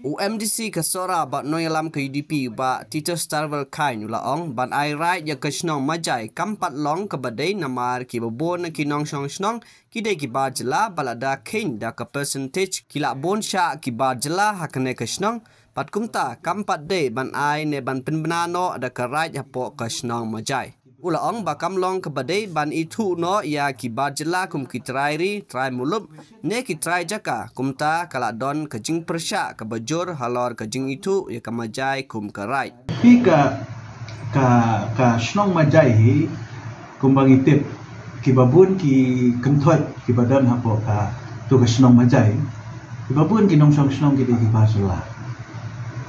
UMDC kasora ba noyalam ke UDP ba Teacher Starvel Kai nulaong ban ai right ya kashnong majai kampat long ke badai namar ki babon ki nong shong shnong ki de ki ba jela balada kain da ka percentage ki la bon sha ki ba jela hakne kashnong pat kumta kampat de ban ai ne ban penbenano da ka right ya po kashnong majai ulaong ba kamlong ke badai ban itu no ya ki ba jela kum ki trairi trai mulup ne ki trai jaka kumta kala don ke jing persya ke bajur halor ke jing itu ya ke majai kum ke right pi ka shnong majai hi kumbang itip ki babun ki kemthot ki badan hapo ka tu ka shnong majai ki babun ki nong shnong ki de ki basula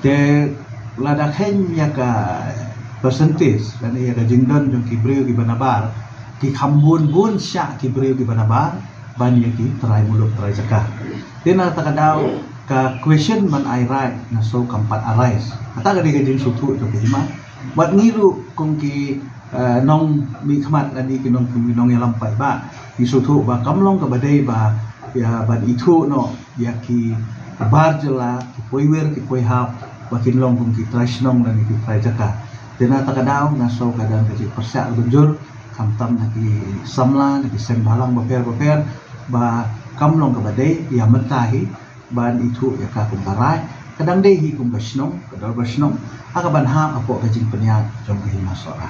te lada khen ya ka percentage dan ia ka jingdon jong ki breu ki banabar ki khambun bun sya ki breu ki banabar ban ya ki trai muluk trai jaka tena takadau ka question man ai right na so kampat arise ata ga de jing sutu to ki ma bat ngiru kong ki nong mi khmat ani ki nong ya lampai ba ki sutu ba kamlong ka badai ba ya ban itu no ya ki bar jela ki poiwer ki poihap ba ki long kong ki trai snong dan ki trai jaka tena takadau na so kadang ka persya bujur kamtam na ki samla na ki sembalang baper ba kamlong ka badai ya mentahi ban itu ya ka kumparai kadang dei hi kum basnong kadang basnong aga ban ha apo ka jing penyat jong ki masora